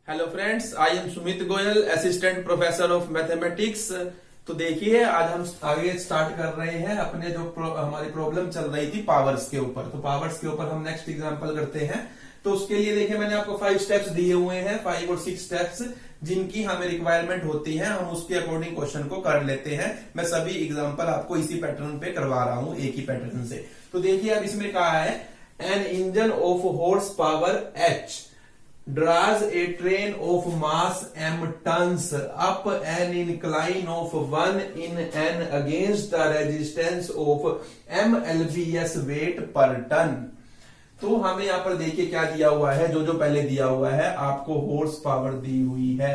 Hello friends, I am Sumit Goyal, assistant professor of mathematics. तो देखिए, आज हम आगे स्टार्ट कर रहे हैं अपने जो हमारी प्रॉब्लम चल रही थी पावर्स के ऊपर। तो पावर्स के ऊपर हम नेक्स्ट एग्जांपल करते हैं। तो उसके लिए देखिए, मैंने आपको 5 स्टेप्स दिए हुए हैं, 5 और 6 स्टेप्स जिनकी हमें रिक्वायरमेंट होती है। हम उसके अकॉर्डिंग क्वेश्चन को कर लेते हैं। मैं सभी एग्जाम्पल आपको इसी पैटर्न पे करवा रहा हूं, एक ही पैटर्न से। तो देखिए, अब इसमें कहा है an engine of horse power H draws a train of mass m tons up an incline of 1 in n against the resistance of m lbs weight per ton। तो हमें यहां पर देखिए क्या दिया हुआ है। जो पहले दिया हुआ है आपको हॉर्स पावर दी हुई है।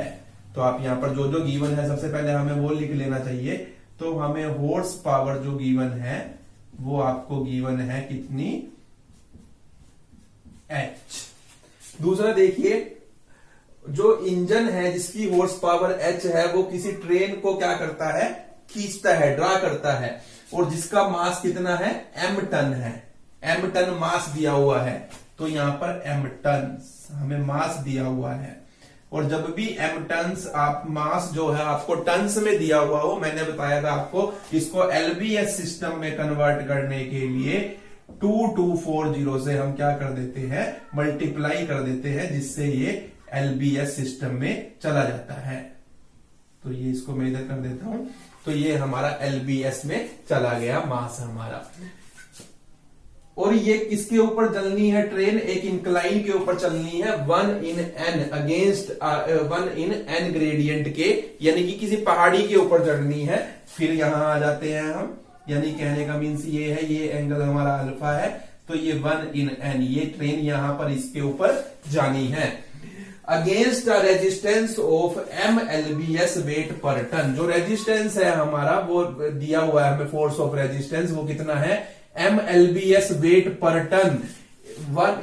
तो आप यहां पर जो गिवन है सबसे पहले हमें वो लिख लेना चाहिए। तो हमें हॉर्स पावर जो गिवन है वो आपको गिवन है कितनी, H। दूसरा देखिए, जो इंजन है जिसकी हॉर्स पावर H है वो किसी ट्रेन को क्या करता है, खींचता है, ड्रा करता है। और जिसका मास कितना है, m टन है। m टन मास दिया हुआ है। तो यहां पर m टन हमें मास दिया हुआ है। और जब भी m टन्स आप मास जो है आपको टन्स में दिया हुआ हो, मैंने बताया था आपको, इसको LBS सिस्टम में कन्वर्ट करने के लिए 2240 से हम क्या कर देते हैं, मल्टीप्लाई कर देते हैं, जिससे ये LBS सिस्टम में चला जाता है। तो ये इसको मैं इधर कर देता हूं। तो ये हमारा LBS में चला गया मास हमारा। और ये किसके ऊपर चलनी है ट्रेन, एक इंक्लाइन के ऊपर चलनी है 1 in n against 1 in n gradient के, यानी कि किसी पहाड़ी के ऊपर चढ़नी है। फिर यहां आ जाते हैं हम, यानी कहने का मीन्स ये है, ये एंगल हमारा अल्फा है। तो ये 1 in n, ये ट्रेन यहां पर इसके ऊपर जानी है। Against the resistance of m lbs weight पर टन। जो रेजिस्टेंस है हमारा वो दिया हुआ है हमें, फोर्स ऑफ रेजिस्टेंस वो कितना है, m lbs वेट पर टन।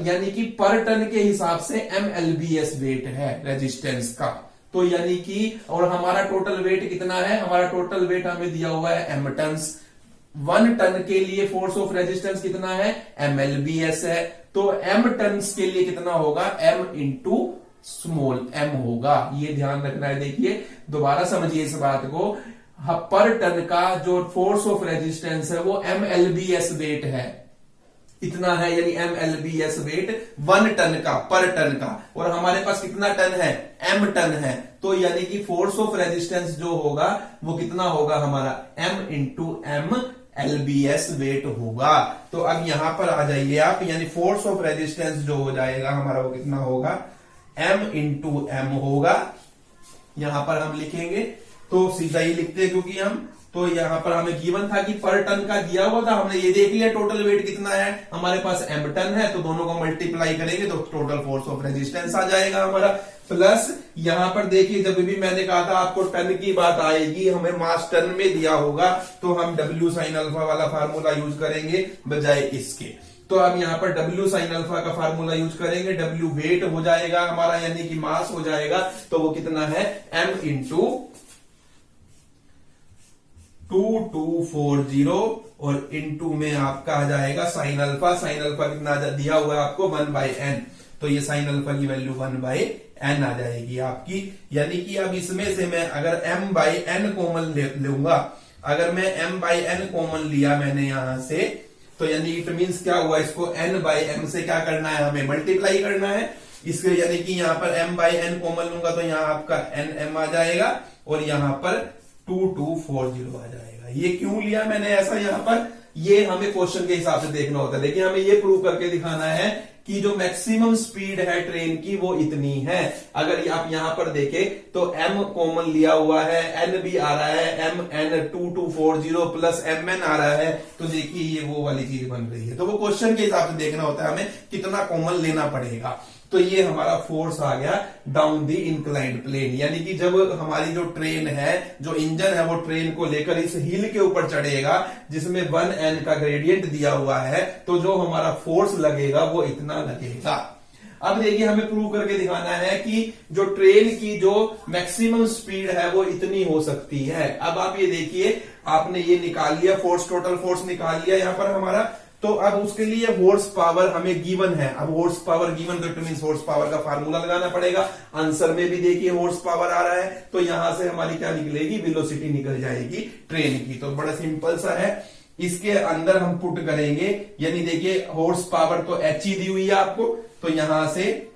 यानी कि पर टन के हिसाब से m lbs वेट है रेजिस्टेंस का। तो यानी कि, और हमारा टोटल वेट कितना है, हमारा टोटल वेट हमें दिया हुआ है m टन्स। 1 टन के लिए फोर्स ऑफ रेजिस्टेंस कितना है, m lbs है। तो m टन्स के लिए कितना होगा, m इंटू स्मॉल m होगा। ये ध्यान रखना है। देखिए, दोबारा समझिए इस बात को। पर टन का जो फोर्स ऑफ रेजिस्टेंस है वो m lbs वेट है, इतना है, यानी m lbs वेट 1 टन का, पर टन का। और हमारे पास कितना टन है, m टन है। तो यानी कि फोर्स ऑफ रेजिस्टेंस जो होगा वो कितना होगा हमारा, m into m LBS weight होगा। तो अब यहां पर आ जाइए आप, यानी फोर्स ऑफ रेजिस्टेंस जो हो जाएगा हमारा वो कितना होगा, m इंटू m होगा। यहां पर हम लिखेंगे तो सीधा ही लिखते हैं, क्योंकि हम तो यहां पर हमें गिवन था कि पर टन का दिया हुआ था, हमने ये देख लिया टोटल वेट कितना है, हमारे पास m टन है। तो दोनों को मल्टीप्लाई करेंगे तो टोटल फोर्स ऑफ रेजिस्टेंस आ जाएगा हमारा। प्लस यहां पर देखिए, जब भी मैंने कहा था आपको टन की बात आएगी, हमें मास टन में दिया होगा, तो हम W sin अल्फा वाला फार्मूला यूज करेंगे बजाय इसके। तो अब यहां पर W sin अल्फा का फार्मूला यूज करेंगे। W वेट हो जाएगा हमारा, यानी कि मास हो जाएगा। तो वो कितना है, m इंटू 2240 और इंटू में आपका आ जाएगा साइन अल्फा। साइन अल्फा कितना दिया हुआ है आपको, 1/n। तो ये साइन अल्फा की वैल्यू 1/n आ जाएगी आपकी। यानी कि अब इसमें से मैं अगर m/n कॉमन लूंगा, अगर मैं m/n कॉमन लिया मैंने यहां से, तो यानी इट मीन्स क्या हुआ, इसको n/m से क्या करना है, हमें मल्टीप्लाई करना है इसके। यानी कि यहां पर m/n कॉमन लूंगा तो यहां आपका nm आ जाएगा और यहां पर 2240 आ जाएगा। ये क्यों लिया मैंने ऐसा यहां पर, ये हमें क्वेश्चन के हिसाब से देखना होता है। देखिए, हमें ये प्रूव करके दिखाना है कि जो मैक्सिमम स्पीड है ट्रेन की वो इतनी है। अगर आप यहां पर देखें तो m कॉमन लिया हुआ है, n भी आ रहा है, mn 2240 प्लस mn आ रहा है। तो देखिए ये वो वाली चीज बन रही है। तो वो क्वेश्चन के हिसाब से देखना होता है हमें कितना कॉमन लेना पड़ेगा। तो ये हमारा फोर्स आ गया डाउन द इंक्लाइंड प्लेन। यानी कि जब हमारी जो ट्रेन है, जो इंजन है, वो ट्रेन को लेकर इस हिल के ऊपर चढ़ेगा जिसमें 1n का ग्रेडियंट दिया हुआ है, तो जो हमारा फोर्स लगेगा वो इतना लगेगा। अब देखिए, हमें प्रूव करके दिखाना है कि जो ट्रेन की जो मैक्सिमम स्पीड है वो इतनी हो सकती है। अब आप ये देखिए, आपने ये निकाल लिया फोर्स, टोटल फोर्स निकाल लिया यहां पर हमारा। तो अब उसके लिए हॉर्स पावर हमें गिवन है। अब हॉर्स पावर गिवन तो इट मींस हॉर्स पावर का फार्मूला लगाना पड़ेगा। आंसर में भी देखिए हॉर्स पावर आ रहा है, तो यहां से हमारी क्या निकलेगी, वेलोसिटी निकल जाएगी ट्रेन की। तो बड़ा सिंपल सा है, इसके अंदर हम पुट करेंगे, यानी देखिए हॉर्स पावर तो h ही दी हुई है आपको, तो यहां से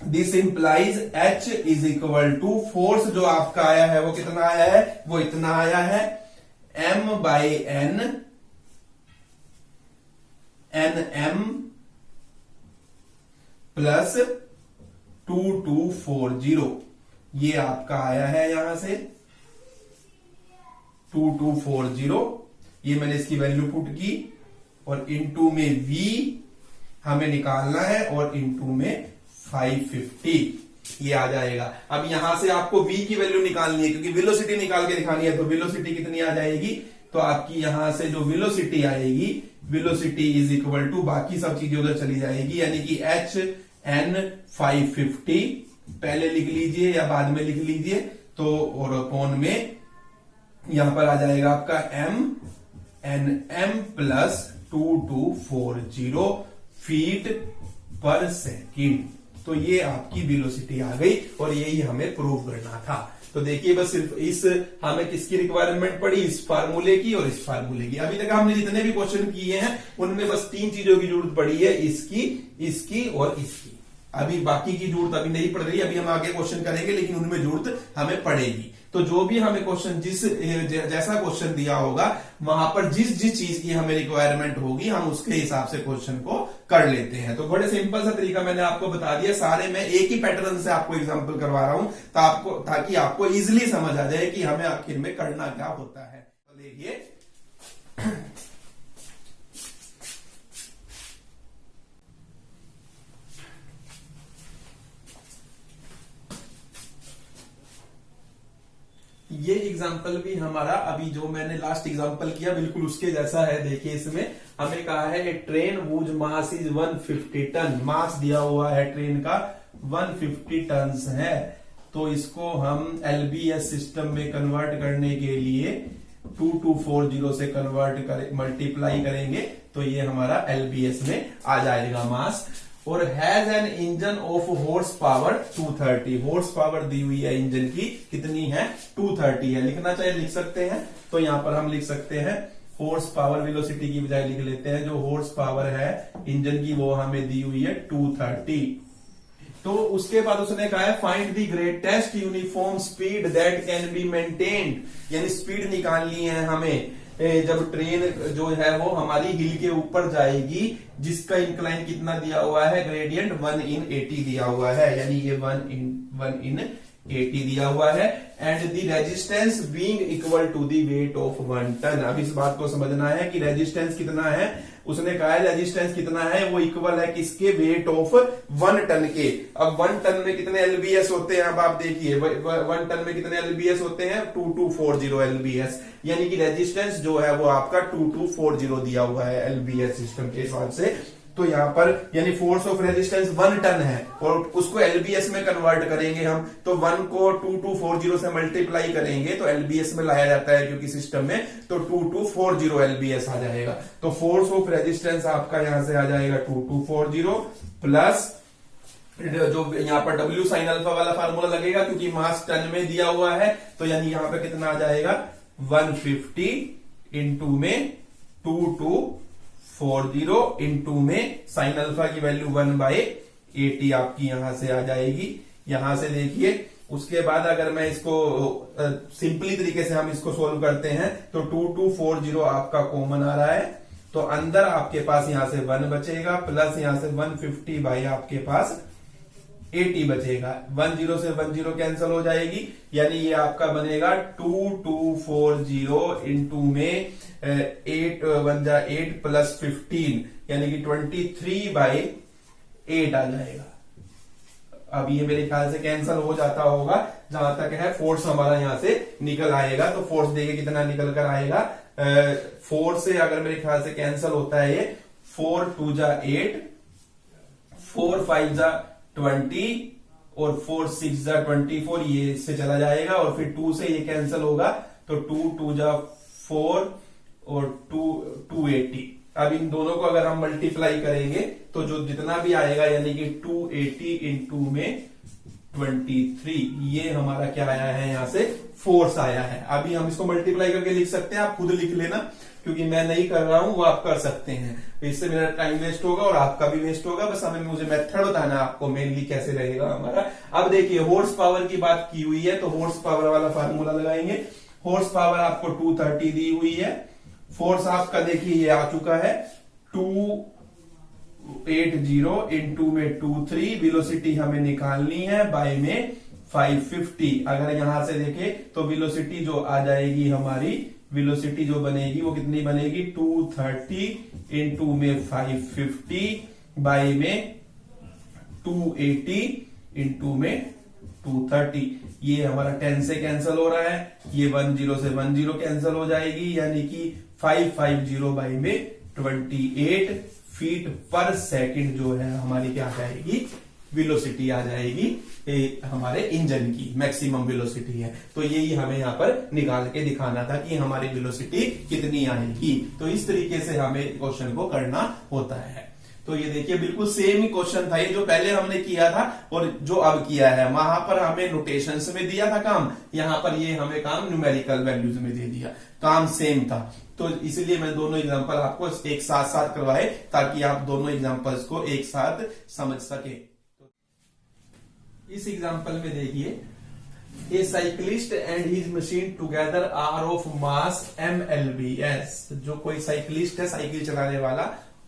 this implies h is equal to force जो आपका आया है वो कितना आया है, वो इतना आया है m/n nm प्लस 2240, ये आपका आया है यहां से 2240, ये मैंने इसकी वैल्यू पुट की, और इनटू में v हमें निकालना है, और इनटू में 550 ये आ जाएगा। अब यहां से आपको v की वैल्यू निकालनी है, क्योंकि वेलोसिटी निकाल के दिखानी है, तो वेलोसिटी कितनी आ जाएगी, तो आपकी यहां से जो वेलोसिटी आएगी, वेलोसिटी इज इक्वल टू बाकी सब चीजें उधर चली जाएगी, यानी कि h n 550 पहले लिख लीजिए या बाद में लिख लीजिए, तो और अपॉन में यहां पर आ जाएगा आपका m nm प्लस 2240 फीट पर सेकेंड। तो ये आपकी वेलोसिटी आ गई, और यही हमें प्रूव करना था। तो देखिए बस सिर्फ इस हमें किसकी रिक्वायरमेंट पड़ी, इस फार्मूले की और इस फार्मूले की। अभी तक हमने जितने भी क्वेश्चन किए हैं उनमें बस 3 चीजों की जरूरत पड़ी है, इसकी, इसकी और इसकी। अभी बाकी की जरूरत अभी नहीं पड़ रही, अभी हम आगे क्वेश्चन करेंगे, लेकिन उनमें जरूरत हमें पड़ेगी। तो जो भी हमें क्वेश्चन जैसा क्वेश्चन दिया होगा, वहां पर जिस जिस चीज की हमें रिक्वायरमेंट होगी, हम उसके हिसाब से क्वेश्चन को कर लेते हैं। तो बड़े सिंपल सा तरीका मैंने आपको बता दिया, सारे मैं एक ही पैटर्न से आपको एग्जांपल करवा रहा हूं, ताकि आपको इजिली समझ आ जाए कि हमें आखिर में करना क्या होता है। तो देखिए ये एग्जाम्पल भी हमारा अभी जो मैंने लास्ट एग्जाम्पल किया बिल्कुल उसके जैसा है। देखिए इसमें हमें कहा है a train whose mass is 150 ton, mass दिया हुआ है ट्रेन का 150 टन है। तो इसको हम एलबीएस सिस्टम में कन्वर्ट करने के लिए 2240 से मल्टीप्लाई करेंगे, तो ये हमारा एलबीएस में आ जाएगा मास। और has an engine of horse power 230, horse power दी हुई है इंजन की, कितनी है 230 है। लिखना चाहिए लिख सकते हैं, तो यहां पर हम लिख सकते हैं हॉर्स पावर, वेलोसिटी की बजाय लिख लेते हैं जो हॉर्स पावर है इंजन की, वो हमें दी हुई है 230। तो उसके बाद उसने कहा है find the greatest uniform speed that can be maintained, यानी स्पीड निकालनी है हमें जब ट्रेन जो है वो हमारी हिल के ऊपर जाएगी, जिसका इंक्लाइन कितना दिया हुआ है, ग्रेडियंट 1/80 दिया हुआ है, यानी ये 1/80 दिया हुआ है। And the resistance being equal to the weight of 1 ton. अब इस बात को समझना है कि रेजिस्टेंस कितना है, उसने कहा है रेजिस्टेंस कितना है, वो इक्वल है किसके, वेट ऑफ 1 टन के। अब 1 टन में कितने एलबीएस होते हैं, अब आप देखिए 1 टन में कितने एलबीएस होते हैं, 2240 एलबीएस, यानी कि रेजिस्टेंस जो है वो आपका 2240 दिया हुआ है एलबीएस सिस्टम के हिसाब से। तो यहां पर यानी फोर्स ऑफ रेजिस्टेंस 1 टन है, और उसको एलबीएस में कन्वर्ट करेंगे हम, तो 1 को 2240 से मल्टीप्लाई करेंगे तो एलबीएस में लाया जाता है क्योंकि सिस्टम में, तो 2240 एलबीएस आ जाएगा। तो फोर्स ऑफ रेजिस्टेंस आपका यहां से आ जाएगा 2240 प्लस जो यहां पर W साइन अल्फा वाला फार्मूला लगेगा, क्योंकि मास टन में दिया हुआ है, तो यानी यहां पर कितना आ जाएगा 150 इंटू में 2240 इंटू में साइन अल्फा की वैल्यू 1/80 आपकी यहां से आ जाएगी। यहां से देखिए उसके बाद अगर मैं इसको सिंपली तरीके से हम इसको सोल्व करते हैं, तो 2240 आपका कॉमन आ रहा है, तो अंदर आपके पास यहां से 1 बचेगा, प्लस यहां से 150 बाई आपके पास 80 बचेगा। 10 से 10 कैंसिल हो जाएगी, यानी ये आपका बनेगा 2240 इंटू में 8 1 जा 8 प्लस 15, यानी कि 23/8 आ जाएगा। अब ये मेरे ख्याल से कैंसिल हो जाता होगा, जहां तक है फोर्स हमारा यहां से निकल आएगा। तो फोर्स देखिए कितना निकल कर आएगा, 4 से अगर मेरे ख्याल से कैंसिल होता है ये 4 2 जा 8, 4 5 जा 20 और 4 6 जा 24, ये इससे चला जाएगा, और फिर 2 से ये कैंसिल होगा, तो 2 2 जा 4 और 2 280, अब इन दोनों को अगर हम मल्टीप्लाई करेंगे तो जो जितना भी आएगा यानी कि 280 इंटू में 23, ये हमारा क्या आया है, यहां से फोर्स आया है। अभी हम इसको मल्टीप्लाई करके लिख सकते हैं, आप खुद लिख लेना, क्योंकि मैं नहीं कर रहा हूं, वो आप कर सकते हैं। तो इससे मेरा टाइम वेस्ट होगा और आपका भी वेस्ट होगा। बस हमें मुझे मेथड बताना है आपको मेनली कैसे रहेगा हमारा। अब देखिए हॉर्स पावर की बात की हुई है, तो हॉर्स पावर वाला फार्मूला लगाएंगे। हॉर्स पावर आपको 230 दी हुई है। फोर्स आपका देखिए ये आ चुका है 280 इंटू में 23, वेलोसिटी हमें निकालनी है, बाय में 550। अगर यहां से देखें तो वेलोसिटी जो आ जाएगी हमारी, वेलोसिटी जो बनेगी वो कितनी बनेगी, 230 इंटू में 550 बाय में 280 इंटू में 230। ये हमारा 10 से कैंसिल हो रहा है, ये 10 से 10 कैंसिल हो जाएगी, यानी कि 550 बाई में 28 फीट पर सेकंड जो है हमारी क्या जाएगी, वेलोसिटी आ जाएगी हमारे इंजन की, मैक्सिमम वेलोसिटी है। तो यही हमें यहाँ पर निकाल के दिखाना था कि हमारी वेलोसिटी कितनी आएगी। तो इस तरीके से हमें क्वेश्चन को करना होता है। तो ये देखिए बिल्कुल सेम ही क्वेश्चन था ये जो पहले हमने किया था और जो अब किया है। वहां पर हमें नोटेशंस में दिया था काम, यहां पर ये हमें काम न्यूमेरिकल वैल्यूज में दे दिया, काम सेम था। तो इसलिए मैं दोनों एग्जांपल आपको एक साथ साथ करवाए ताकि आप दोनों एग्जांपल्स को एक साथ समझ सके। इस एग्जांपल में देखिए, a cyclist and his machine together are of mass MLBS। जो कोई साइकिलिस्ट है, साइकिल चलाने वाला,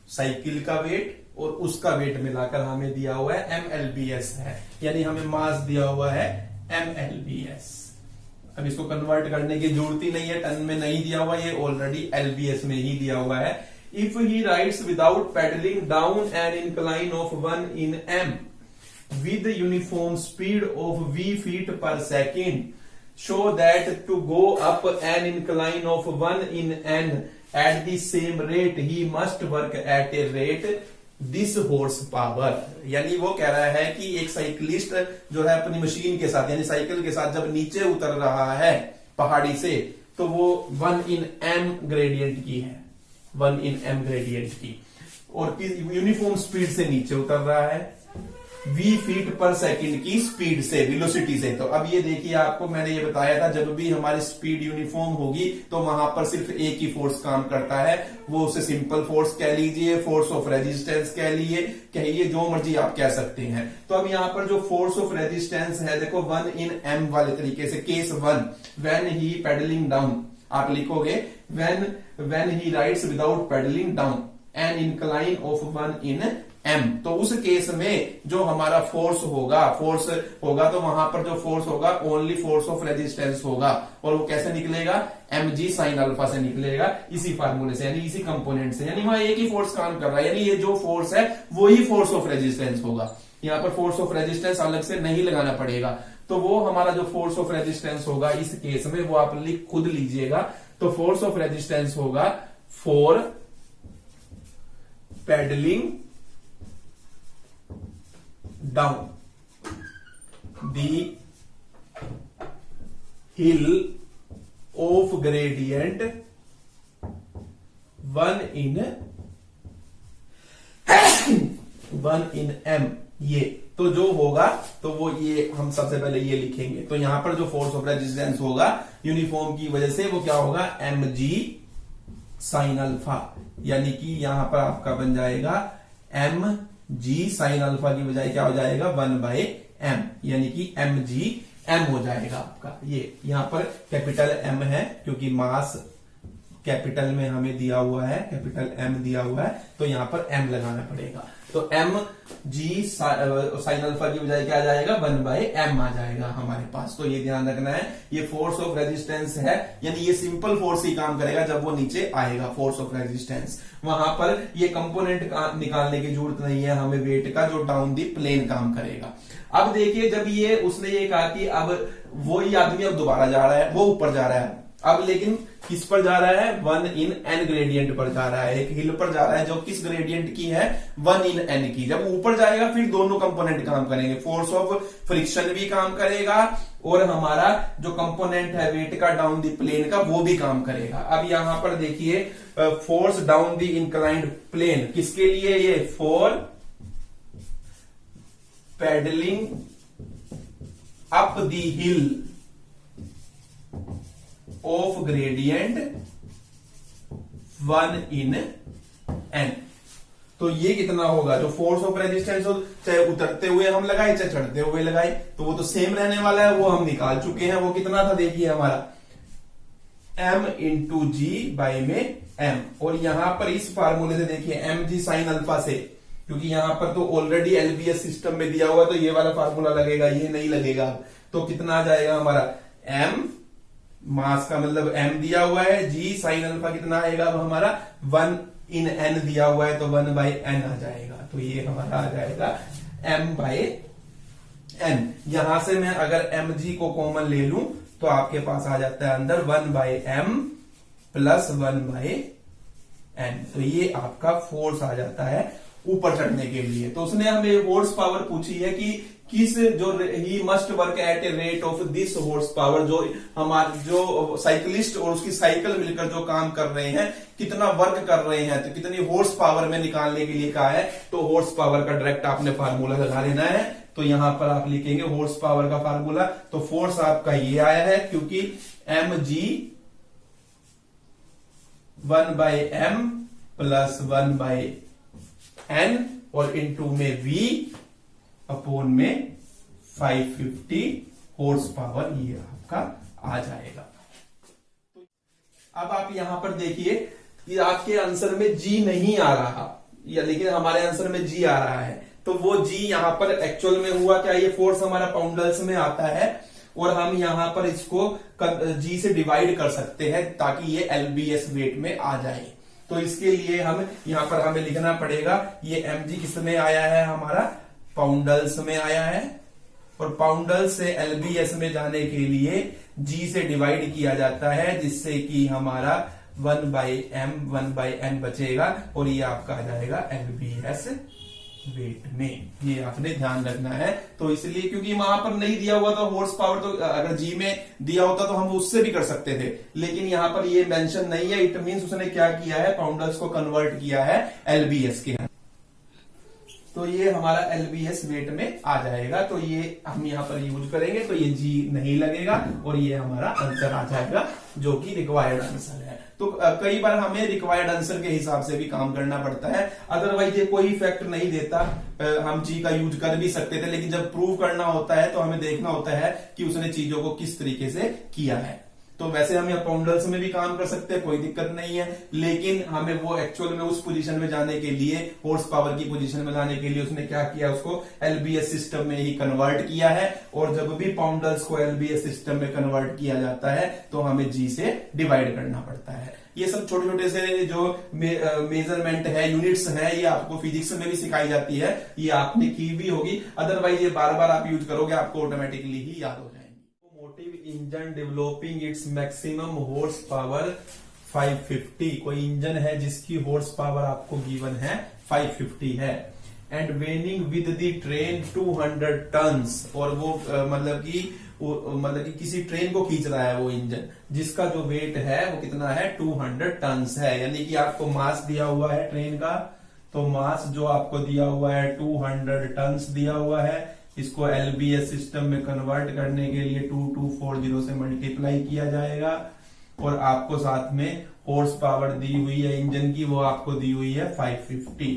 साइकिल का वेट और उसका वेट मिलाकर हमें दिया हुआ है MLBS है, यानी हमें मास दिया हुआ है MLBS। अब इसको कन्वर्ट करने की जरूरत ही नहीं है, टन में नहीं दिया हुआ, ये ऑलरेडी LBS में ही दिया हुआ है। If he rides without pedalling down N incline of 1 in m with uniform speed of v feet per second, show that to go up an incline of 1 in n at the same rate he must work at a rate this horse power। यानी वो कह रहा है कि एक cyclist जो है अपनी मशीन के साथ, यानी साइकिल के साथ जब नीचे उतर रहा है पहाड़ी से, तो वो 1 in m ग्रेडियंट की है, 1 in m ग्रेडियंट की, और यूनिफॉर्म स्पीड से नीचे उतर रहा है, v फीट पर सेकंड की स्पीड से, वेलोसिटी से। तो अब ये देखिए, आपको मैंने ये बताया था जब भी हमारी स्पीड यूनिफॉर्म होगी तो वहां पर सिर्फ एक ही फोर्स काम करता है, वो उसे सिंपल फोर्स कह लीजिए, फोर्स ऑफ रेजिस्टेंस कह लीजिए, कहिए जो मर्जी आप कह सकते हैं। तो अब यहाँ पर जो फोर्स ऑफ रेजिस्टेंस है, देखो 1 in m वाले तरीके से, case 1 when he pedalling down, आप लिखोगे when he rides without pedalling down N incline of 1 in m। तो उस केस में जो हमारा फोर्स होगा तो वहां पर जो फोर्स होगा ओनली फोर्स ऑफ रेजिस्टेंस होगा, और वो कैसे निकलेगा, mg sin अल्फा से निकलेगा, इसी फार्मूले से, यानी इसी कंपोनेंट से, यानी वहां एक ही फोर्स काम कर रहा है, यानी ये जो फोर्स है वो ही फोर्स ऑफ रेजिस्टेंस होगा। यहाँ पर फोर्स ऑफ रेजिस्टेंस अलग से नहीं लगाना पड़ेगा। तो वो हमारा जो फोर्स ऑफ रेजिस्टेंस होगा इस केस में, वो आप खुद लीजिएगा। तो फोर्स ऑफ रेजिस्टेंस होगा for pedalling down the hill of gradient 1 in m। ये तो जो होगा तो वो ये हम सबसे पहले ये लिखेंगे। तो यहां पर जो फोर्स ऑफ रेजिस्टेंस होगा यूनिफॉर्म की वजह से, वो क्या होगा, mg sin अल्फा, यानी कि यहां पर आपका बन जाएगा mg sin अल्फा की बजाय क्या हो जाएगा, 1/m, यानी कि mg m हो जाएगा आपका। ये यहां पर कैपिटल M है क्योंकि मास कैपिटल में हमें दिया हुआ है, कैपिटल M दिया हुआ है, तो यहां पर m लगाना पड़ेगा। तो mg sin अल्फा की बजाय क्या आ जाएगा, 1/m आ जाएगा हमारे पास। तो ये ध्यान रखना है, ये फोर्स ऑफ रेजिस्टेंस है, यानी ये सिंपल फोर्स ही काम करेगा जब वो नीचे आएगा, फोर्स ऑफ रेजिस्टेंस। वहां पर ये कंपोनेंट निकालने की जरूरत नहीं है हमें वेट का, जो डाउन दी प्लेन काम करेगा। अब देखिए, जब ये उसने ये कहा कि अब वही आदमी अब दोबारा जा रहा है, वो ऊपर जा रहा है, अब लेकिन किस पर जा रहा है, 1 in n ग्रेडियंट पर जा रहा है, एक हिल पर जा रहा है जो किस ग्रेडियंट की है, 1 in n की। जब ऊपर जाएगा फिर दोनों कंपोनेंट काम करेंगे, फोर्स ऑफ फ्रिक्शन भी काम करेगा और हमारा जो कंपोनेंट है वेट का डाउन द प्लेन का वो भी काम करेगा। अब यहां पर देखिए force down the inclined plane किसके लिए, ये for pedalling up the hill of gradient 1 in n। तो ये कितना होगा, जो फोर्स ऑफ रेजिस्टेंस हो, चाहे उतरते हुए हम लगाए चाहे चढ़ते हुए लगाए, तो वो तो सेम रहने वाला है, वो हम निकाल चुके हैं। वो कितना था देखिए हमारा m इंटू जी बाई में m। और यहां पर इस फार्मूले से देखिए m जी साइन अल्फा से, क्योंकि यहां पर तो ऑलरेडी एलबीएस सिस्टम में दिया हुआ, तो ये वाला फार्मूला लगेगा, ये नहीं लगेगा। तो कितना आ जाएगा हमारा m, मास का मतलब m दिया हुआ है, g साइन अल्फा कितना आएगा अब हमारा 1 in n दिया हुआ है, तो 1 by n आ जाएगा। तो ये हमारा आ जाएगा m by n। यहां से मैं अगर mg को कॉमन ले लूं तो आपके पास आ जाता है अंदर 1 by m plus 1 by n। तो ये आपका फोर्स आ जाता है ऊपर चढ़ने के लिए। तो उसने हमें हॉर्स पावर पूछी है कि किस जो he must work at a rate of this horse power, जो हमारे जो साइकिलिस्ट और उसकी साइकिल मिलकर जो काम कर रहे हैं कितना वर्क कर रहे हैं, तो कितनी हॉर्स पावर में निकालने के लिए कहा है। तो हॉर्स पावर का डायरेक्ट आपने फार्मूला लगा लेना है। तो यहां पर आप लिखेंगे हॉर्स पावर का फार्मूला, तो फोर्स आपका ये आया है, क्योंकि M G 1 by m plus 1 by n और इनटू में v अपोन में 550 हॉर्स पावर, ये आपका आ जाएगा। अब आप यहां पर देखिए कि आपके आंसर में g नहीं आ रहा, या लेकिन हमारे आंसर में g आ रहा है। तो वो g यहां पर एक्चुअल में हुआ क्या, ये फोर्स हमारा पाउंडल्स में आता है और हम यहां पर इसको g से डिवाइड कर सकते हैं ताकि ये एलबीएस वेट में आ जाए। तो इसके लिए हम यहां पर हमें लिखना पड़ेगा, ये mg किसमें आया है, हमारा पाउंडल्स में आया है, और पाउंडल्स से एलबीएस में जाने के लिए g से डिवाइड किया जाता है, जिससे कि हमारा 1 by m 1 by n बचेगा और ये आपका आ जाएगा एलबीएस वेट में। ये आपने ध्यान रखना है। तो इसलिए क्योंकि वहां पर नहीं दिया हुआ था हॉर्स पावर, तो अगर जी में दिया होता तो हम उससे भी कर सकते थे, लेकिन यहां पर ये मेंशन नहीं है। इट मींस उसने क्या किया है, पाउंडल्स को कन्वर्ट किया है एलबीएस के। तो ये हमारा एलबीएस वेट में आ जाएगा। तो ये हम यहां पर यूज करेंगे, तो ये जी नहीं लगेगा और ये हमारा आंसर आ जाएगा जो कि रिक्वायर्ड आंसर है। तो कई बार हमें रिक्वायर्ड आंसर के हिसाब से भी काम करना पड़ता है, अदरवाइज ये कोई इफेक्ट नहीं देता। हम जी का यूज कर भी सकते थे, लेकिन जब प्रूव करना होता है तो हमें देखना होता है कि उसने चीजों को किस तरीके से किया है। तो वैसे हम यहाँ पाउंडल्स में भी काम कर सकते हैं, कोई दिक्कत नहीं है, लेकिन हमें वो एक्चुअल में उस पोजीशन में जाने के लिए, हॉर्स पावर की पोजीशन में जाने के लिए उसने क्या किया, उसको एलबीएस सिस्टम में ही कन्वर्ट किया है। और जब भी पाउंडल्स को एलबीएस सिस्टम में कन्वर्ट किया जाता है तो हमें जी से डिवाइड करना पड़ता है। ये सब छोटे छोटे से जो मेजरमेंट है, यूनिट्स है, ये आपको फिजिक्स में भी सिखाई जाती है, ये आपने की भी होगी, अदरवाइज ये बार बार आप यूज करोगे आपको ऑटोमेटिकली ही याद हो जाएगी। Engine developing its maximum horse power 550, कोई इंजन है जिसकी हॉर्स पावर आपको गिवन है 550 है, and weighing with the train 200 tons, और वो मतलब कि किसी ट्रेन को खींच रहा है वो इंजन, जिसका जो वेट है वो कितना है 200 टन्स है। यानी कि आपको मास दिया हुआ है ट्रेन का, तो मास जो आपको दिया हुआ है 200 टन्स दिया हुआ है, इसको एलबीएस सिस्टम में कन्वर्ट करने के लिए 2240 से मल्टीप्लाई किया जाएगा, और आपको साथ में हॉर्स पावर दी हुई है इंजन की, वो आपको दी हुई है 550।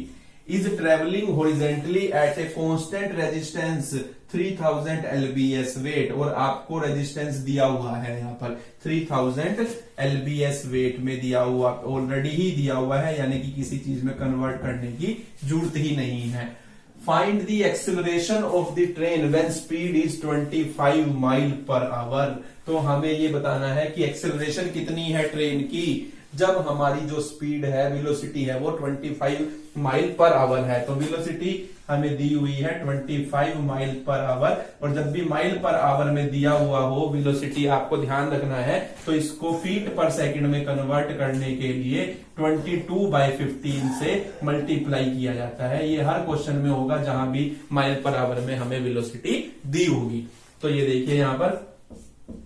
Is travelling horizontally at a constant resistance 3000 LBS weight, और आपको रेजिस्टेंस दिया हुआ है यहाँ पर 3000 एलबीएस वेट में दिया हुआ, ऑलरेडी ही दिया हुआ है, यानी कि किसी चीज में कन्वर्ट करने की जरूरत ही नहीं है। Find the acceleration of the train when speed is 25 mile per hour, तो हमें ये बताना है कि एक्सेलरेशन कितनी है ट्रेन की जब हमारी जो स्पीड है, वेलोसिटी है, वो 25 माइल पर आवर है। तो वेलोसिटी हमें दी हुई है 25 माइल पर आवर। और जब भी माइल पर आवर में दिया हुआ हो वेलोसिटी, आपको ध्यान रखना है, तो इसको फीट पर सेकंड में कन्वर्ट करने के लिए 22/15 से मल्टीप्लाई किया जाता है। ये हर क्वेश्चन में होगा जहां भी माइल पर आवर में हमें वेलोसिटी दी होगी। तो ये देखिए यहां पर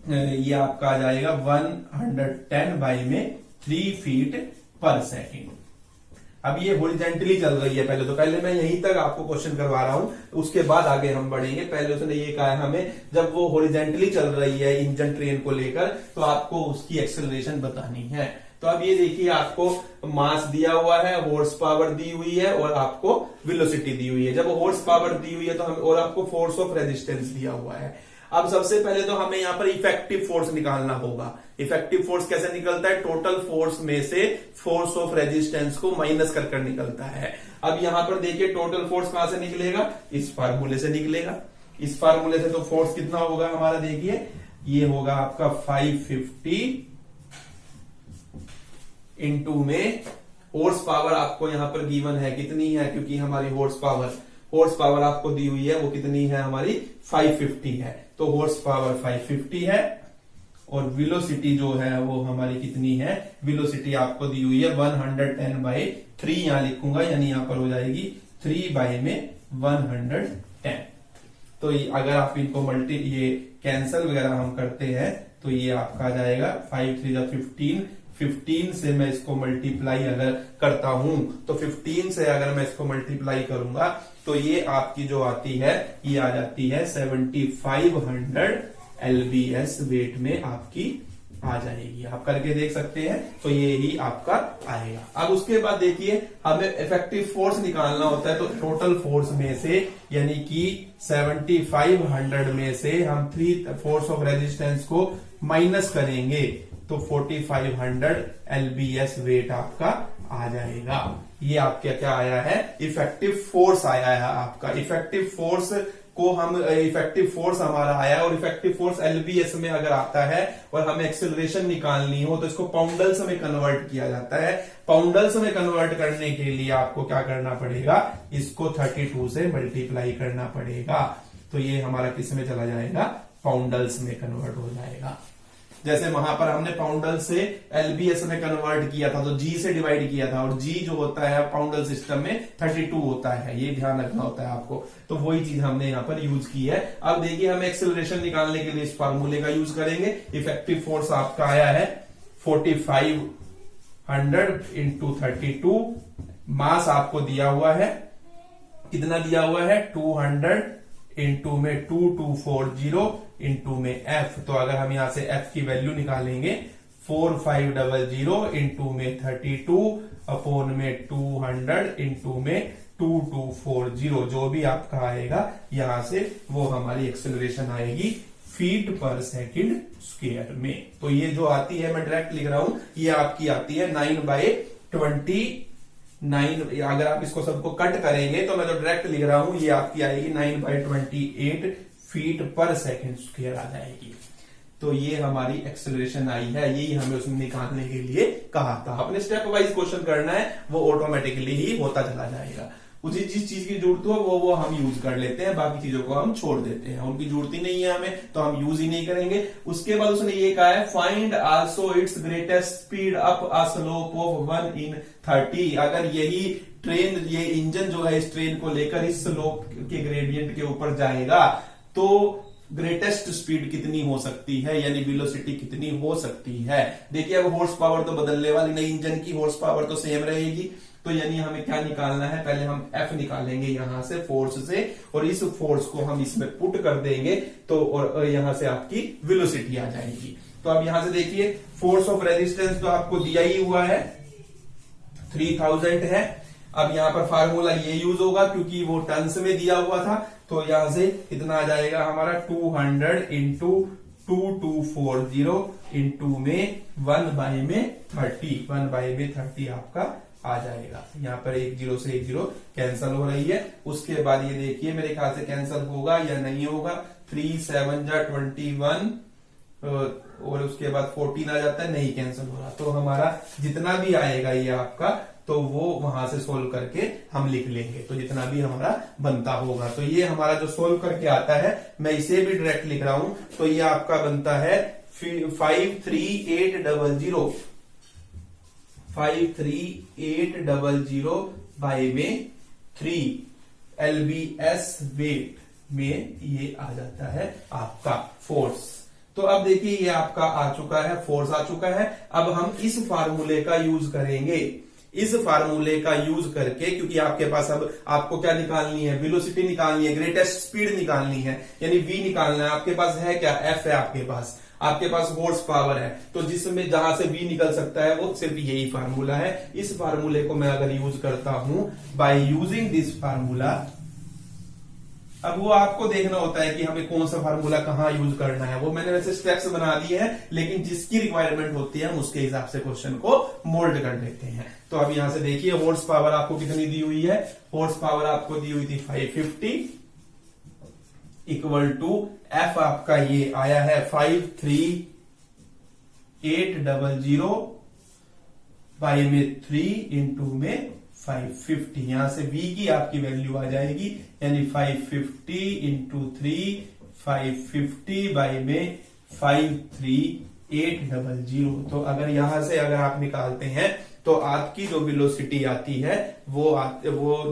ये आपका आ जाएगा 110/3 फीट पर सेकेंड। अब ये हॉरिजॉन्टली चल रही है। पहले मैं यहीं तक आपको क्वेश्चन करवा रहा हूं, उसके बाद आगे हम बढ़ेंगे। पहले उसने ये कहा है हमें, जब वो हॉरिजॉन्टली चल रही है इंजन ट्रेन को लेकर, तो आपको उसकी एक्सेलरेशन बतानी है। तो अब ये देखिए, आपको मास दिया हुआ है, हॉर्स पावर दी हुई है और आपको वेलोसिटी दी हुई है। जब हॉर्स पावर दी हुई है तो हम, और आपको फोर्स ऑफ रेजिस्टेंस दिया हुआ है। अब सबसे पहले तो हमें यहां पर इफेक्टिव फोर्स निकालना होगा। इफेक्टिव फोर्स कैसे निकलता है? टोटल फोर्स में से फोर्स ऑफ रेजिस्टेंस को माइनस कर निकलता है। अब यहां पर देखिए टोटल फोर्स कहां से निकलेगा? इस फार्मूले से निकलेगा। इस फार्मूले से तो फोर्स कितना होगा हमारा, देखिए ये होगा आपका 550 इंटू में हॉर्स पावर आपको यहां पर गिवन है, कितनी है, क्योंकि हमारी हॉर्स पावर आपको दी हुई है, वो कितनी है हमारी 550 है। तो हॉर्स पावर 550 है और वेलोसिटी जो है वो हमारी कितनी है? वेलोसिटी आपको दी हुई है 110/3, यहां लिखूंगा, यानी यहां पर हो जाएगी 3/110। तो अगर आप इनको ये कैंसल वगैरह हम करते हैं तो ये आपका आ जाएगा 5 3 15। 15 से मैं इसको मल्टीप्लाई अगर करता हूं तो 15 से अगर मैं इसको मल्टीप्लाई करूंगा तो ये आपकी जो आती है, ये आ जाती है 7500 LBS वेट में आपकी आ जाएगी। आप करके देख सकते हैं, तो ये ही आपका आएगा। अब उसके बाद देखिए, हमें इफेक्टिव फोर्स निकालना होता है, तो टोटल फोर्स में से, यानी कि 7500 में से हम 3 फोर्स ऑफ रेजिस्टेंस को माइनस करेंगे तो 4500 LBS वेट आपका आ जाएगा। ये आपका क्या आया है? इफेक्टिव फोर्स आया है आपका। इफेक्टिव फोर्स हमारा आया, और इफेक्टिव फोर्स LBS में अगर आता है और हमें एक्सेलरेशन निकालनी हो तो इसको पाउंडल्स में कन्वर्ट किया जाता है। पाउंडल्स में कन्वर्ट करने के लिए आपको क्या करना पड़ेगा? इसको 32 से मल्टीप्लाई करना पड़ेगा। तो ये हमारा किस में चला जाएगा? पाउंडल्स में कन्वर्ट हो जाएगा। जैसे वहां पर हमने पाउंडल से LBS में कन्वर्ट किया था, तो G से डिवाइड किया था, और G जो होता है पाउंडल सिस्टम में 32 होता है, ये ध्यान रखना होता है आपको। तो वही चीज हमने यहाँ पर यूज की है। अब देखिए, हम एक्सेलरेशन निकालने के लिए इस फार्मूले का यूज करेंगे। इफेक्टिव फोर्स आपका आया है 4500 इंटू 32। मास आपको दिया हुआ है, कितना दिया हुआ है? 200 इंटू में 2240 इंटू में F। तो अगर हम यहां से F की वैल्यू निकालेंगे 4500 इंटू में 32 अपॉन में 200 इंटू में 2240, जो भी आपका आएगा यहां से वो हमारी एक्सेलरेशन आएगी फीट पर सेकंड स्क्वायर में। तो ये जो आती है, मैं डायरेक्ट लिख रहा हूं, ये आपकी आती है 9/29। अगर आप इसको सबको कट करेंगे तो मैं तो डायरेक्ट लिख रहा हूं, ये आपकी आएगी 9/28 फीट पर सेकंड स्क्वायर आ जाएगी। तो ये हमारी एक्सेलरेशन आई है, यही हमें उसमें निकालने के लिए कहा था। अपने स्टेप वाइज क्वेश्चन करना है, वो ऑटोमेटिकली ही होता चला जाएगा। उसी जिस चीज की जरूरत हो वो हम यूज कर लेते हैं, बाकी चीजों को हम छोड़ देते हैं, उनकी जरूरत ही नहीं है हमें, तो हम यूज ही नहीं करेंगे। उसके बाद उसने ये कहा है, find also it's greatest speed up a slope of 1/30। अगर यही ट्रेन, ये इंजन जो है इस ट्रेन को लेकर इस स्लोप के ग्रेडियंट के ऊपर जाएगा तो ग्रेटेस्ट स्पीड कितनी हो सकती है, यानी वेलोसिटी कितनी हो सकती है। देखिए, अब हॉर्स पावर तो बदलने वाली नहीं, इंजन की हॉर्स पावर तो सेम रहेगी। तो यानी हमें क्या निकालना है? पहले हम F निकालेंगे यहां से फोर्स से, और इस फोर्स को हम इसमें पुट कर देंगे तो, और यहां से आपकी वेलोसिटी आ जाएगी। तो अब यहां से देखिए, फोर्स ऑफ रेजिस्टेंस तो आपको दिया ही हुआ है 3000 है। अब यहां पर फार्मूला ये यूज होगा क्योंकि वो टन्स में दिया हुआ था, तो यहां से कितना आ जाएगा हमारा 200 इंटू 2240 इंटू में 1/30 आपका आ जाएगा। यहाँ पर 1 0 से 1 0 कैंसल हो रही है। उसके बाद ये देखिए, मेरे ख्याल से कैंसल होगा या नहीं होगा। 3 7 जा 21, और उसके बाद 14 आ जाता है, नहीं कैंसिल हो रहा, तो हमारा जितना भी आएगा ये आपका, तो वो वहां से सोल्व करके हम लिख लेंगे, तो जितना भी हमारा बनता होगा। तो ये हमारा जो सोल्व करके आता है, मैं इसे भी डायरेक्ट लिख रहा हूं, तो ये आपका बनता है 53800 बाय में 3 LBS वेट में ये आ जाता है आपका फोर्स। तो अब देखिए ये आपका आ चुका है, फोर्स आ चुका है। अब हम इस फार्मूले का यूज करेंगे, इस फार्मूले का यूज करके, क्योंकि आपके पास अब आपको क्या निकालनी है, वेलोसिटी निकालनी है, ग्रेटेस्ट स्पीड निकालनी है, यानी वी निकालना है। आपके पास है क्या, एफ है आपके पास हॉर्स पावर है, तो जिसमें जहां से वी निकल सकता है वो सिर्फ यही फार्मूला है। इस फार्मूले को मैं अगर यूज करता हूं, बाय यूजिंग दिस फार्मूला, अब वो आपको देखना होता है कि हमें कौन सा फार्मूला कहां यूज करना है। वो मैंने वैसे स्टेप्स बना दिए हैं, लेकिन जिसकी रिक्वायरमेंट होती है हम उसके हिसाब से क्वेश्चन को मोल्ड कर लेते हैं। तो अब यहां से देखिए हॉर्स पावर आपको कितनी दी हुई है, हॉर्स पावर आपको दी हुई थी 550 इक्वल टू एफ आपका ये आया है 53800 बाय में 3 इंटू में 550। यहां से v की आपकी वैल्यू आ जाएगी, यानी 550 इंटू 3 550 बाय में 53800। तो अगर यहां से अगर आप निकालते हैं तो आपकी जो वेलोसिटी आती है वो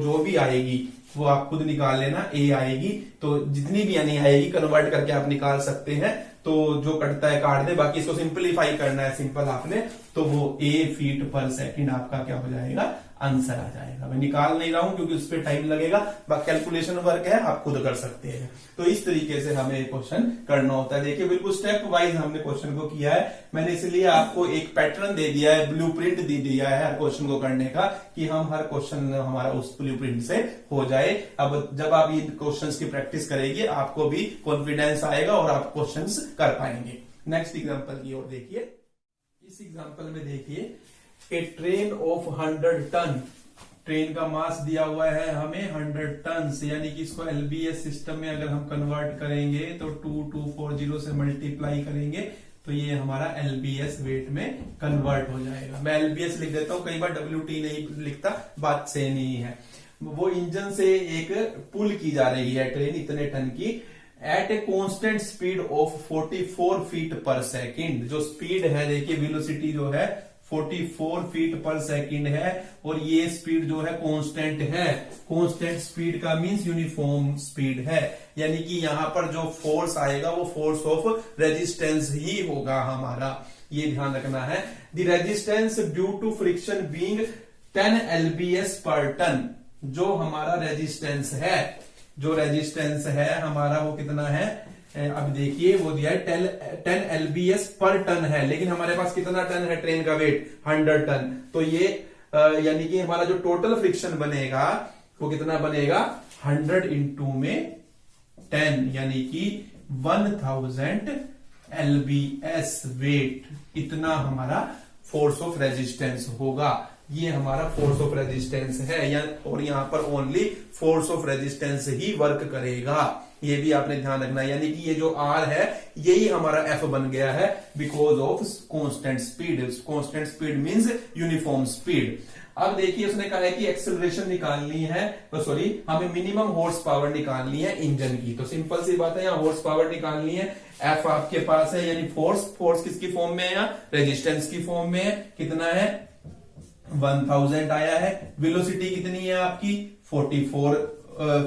जो भी आएगी वो आप खुद निकाल लेना, ए आएगी, तो जितनी भी यानी आएगी कन्वर्ट करके आप निकाल सकते हैं। तो जो कटता है काट दे, बाकी इसको सिंपलीफाई करना है सिंपल आपने, तो वो ए फीट पर सेकंड आपका क्या हो जाएगा, आंसर आ जाएगा। मैं निकाल नहीं रहा हूं क्योंकि उस पर टाइम लगेगा, कैलकुलेशन वर्क है, आप खुद कर सकते हैं। तो इस तरीके से हमें क्वेश्चन करना होता है। देखिए बिल्कुल स्टेप वाइज हमने क्वेश्चन को किया है। मैंने इसलिए आपको एक पैटर्न दे दिया है, ब्लूप्रिंट दे दिया है हर क्वेश्चन को करने का, कि हम हर क्वेश्चन हमारा उस ब्लूप्रिंट से हो जाए। अब जब आप ये क्वेश्चंस की प्रैक्टिस करेंगे आपको भी कॉन्फिडेंस आएगा और आप क्वेश्चंस कर पाएंगे। नेक्स्ट एग्जांपल की ओर देखिए। इस एग्जांपल में देखिए, ए ट्रेन ऑफ 100 टन, ट्रेन का मास दिया हुआ है हमें 100 टन, यानी कि इसको एलबीएस सिस्टम में अगर हम कन्वर्ट करेंगे तो 2240 से मल्टीप्लाई करेंगे तो ये हमारा एलबीएस वेट में कन्वर्ट हो जाएगा। मैं एलबीएस लिख देता हूं, कई बार डब्ल्यूटी नहीं लिखता, बात सेम ही है। वो इंजन से एक पुल की जा रही है ट्रेन इतने टन की, at a constant speed of 44 feet पर सेकेंड। जो स्पीड है देखिए, वेलोसिटी जो है 44 फीट पर सेकेंड है, और ये स्पीड जो है कांस्टेंट है। कांस्टेंट स्पीड का मींस यूनिफॉर्म स्पीड है, यानी कि यहां पर जो फोर्स आएगा वो फोर्स ऑफ रेजिस्टेंस ही होगा हमारा, ये ध्यान रखना है। The resistance due to friction being 10 LBS पर टन। जो हमारा रेजिस्टेंस है, जो रेजिस्टेंस है हमारा वो कितना है, अब देखिए वो दिया है 10 LBS पर टन है, लेकिन हमारे पास कितना टन है ट्रेन का वेट, 100 टन। तो ये यानी कि हमारा जो टोटल फ्रिक्शन बनेगा वो कितना बनेगा, 100 इंटू में 10, यानी कि 1000 LBS वेट, इतना हमारा फोर्स ऑफ रेजिस्टेंस होगा। ये हमारा फोर्स ऑफ रेजिस्टेंस है, और यहां पर only force of resistance he work करेगा, ये भी आपने ध्यान रखना है। यानी कि ये जो आर है यही हमारा एफ बन गया है, because of constant speed. Constant speed means uniform speed. अब देखिए उसने कहा है कि एक्सेलरेशन निकालनी है, हमें मिनिमम हॉर्स पावर निकालनी है इंजन की। तो सिंपल सी बात है, यहाँ हॉर्स पावर निकालनी है, एफ आपके पास है, यानी फोर्स किसकी फॉर्म में है, यहाँ रेजिस्टेंस की फॉर्म में है, कितना है 1000 आया है। वेलोसिटी कितनी है आपकी 44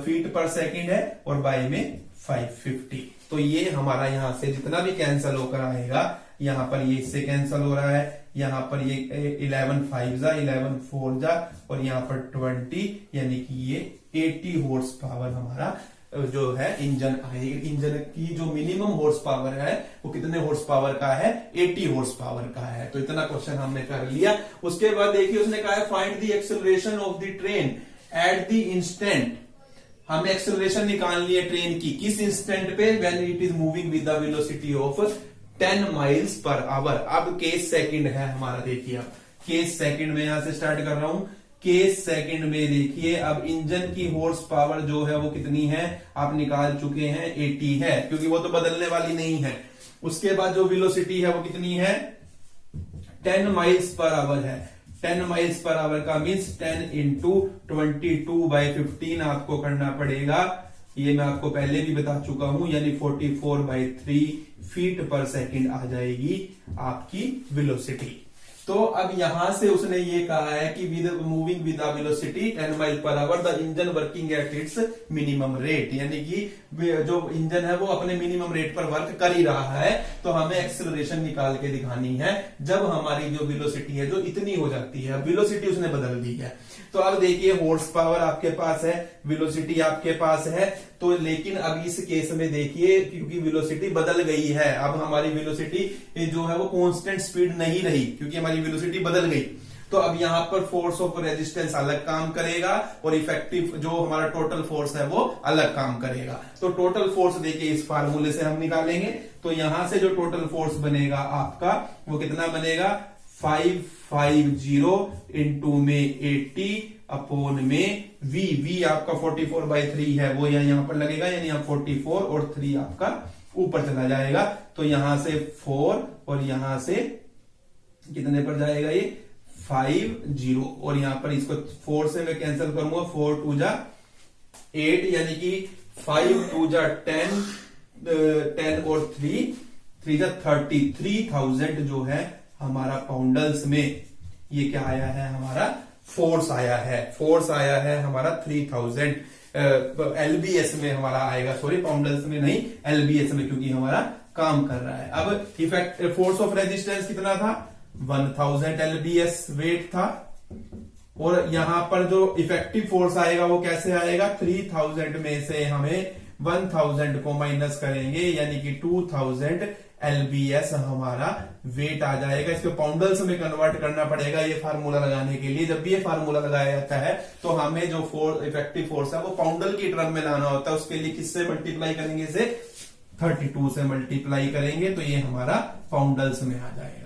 फीट पर सेकंड है, और बाय में 550। तो ये हमारा यहां से जितना भी कैंसिल होकर आएगा, यहां पर ये इससे कैंसिल हो रहा है, यहां पर ये 11 5 जा 11 4 जा, और यहां पर 20, यानी कि ये 80 हॉर्स पावर हमारा जो है इंजन आएगी। इंजन की जो मिनिमम हॉर्स पावर है वो कितने हॉर्स पावर का है, 80 हॉर्स पावर का है। तो इतना क्वेश्चन हमने कर लिया। उसके बाद देखिए उसने कहा है find the acceleration of the train at the instant. हमें एक्सेलरेशन निकालनी है ट्रेन की किस इंस्टेंट पे, when it is moving with the velocity of 10 miles per hour. अब केस सेकंड है हमारा, देखिए अब केस सेकंड में यहां से स्टार्ट कर रहा हूं। केस सेकंड में देखिए अब इंजन की हॉर्स पावर जो है वो कितनी है, आप निकाल चुके हैं 80 है, क्योंकि वो तो बदलने वाली नहीं है। उसके बाद जो वेलोसिटी है वो कितनी है, 10 माइल्स पर आवर है। 10 माइल्स पर आवर का मीन्स 10 इंटू 22/15 आपको करना पड़ेगा। ये मैं आपको पहले भी बता चुका हूं, यानी 44/3 फीट पर सेकंड आ जाएगी आपकी वेलोसिटी। तो अब यहां से उसने ये कहा है कि with moving with velocity 10 mile per hour the engine working at its minimum rate, यानी कि जो इंजन है वो अपने मिनिमम रेट पर वर्क कर ही रहा है। तो हमें एक्सेलरेशन निकाल के दिखानी है जब हमारी जो वेलोसिटी है जो इतनी हो जाती है। वेलोसिटी उसने बदल दी है। तो अब देखिए हॉर्स पावर आपके पास है, वेलोसिटी आपके पास है, तो लेकिन अब इस केस में देखिए क्योंकि वेलोसिटी बदल गई है, अब हमारी वेलोसिटी जो है वो कांस्टेंट स्पीड नहीं रही क्योंकि हमारी वेलोसिटी बदल गई। तो अब यहां पर फोर्स ऑफ रेजिस्टेंस अलग काम करेगा और इफेक्टिव जो हमारा टोटल फोर्स है वो अलग काम करेगा। तो टोटल फोर्स देखिए इस फार्मूले से हम निकालेंगे। तो यहां से जो टोटल फोर्स बनेगा आपका वो कितना बनेगा, 550 इंटू में 80 अपॉन में v आपका 44/3 है वो यहां पर लगेगा, यानी आप 44 और 3 आपका ऊपर चला जाएगा। तो यहां से 4 और यहां से कितने पर जाएगा ये 50, और यहां पर इसको 4 से मैं कैंसिल करूंगा, 4 2 जा 8, यानी कि 5 2 जा 10 और 3 जा 33,000 जो है हमारा पाउंडल्स में ये क्या आया है, हमारा फोर्स आया है। फोर्स आया है हमारा 3000 एलबीएस में हमारा आएगा, सॉरी पाउंडल्स में नहीं एलबीएस में, क्योंकि हमारा काम कर रहा है। अब इफेक्ट फोर्स ऑफ रेजिस्टेंस कितना था, 1000 एलबीएस वेट था, और यहां पर जो इफेक्टिव फोर्स आएगा वो कैसे आएगा, 3000 में से हमें 1000 को माइनस करेंगे, यानी कि 2000 एलबीएस हमारा वेट आ जाएगा। इसको पाउंडल्स में कन्वर्ट करना पड़ेगा ये फार्मूला लगाने के लिए। जब भी ये फार्मूला लगाया जाता है तो हमें जो इफेक्टिव फोर्स है वो पाउंडल की टर्म में लाना होता है। उसके लिए किससे मल्टीप्लाई करेंगे, इसे 32 से मल्टीप्लाई करेंगे तो ये हमारा पाउंडल्स में आ जाएगा।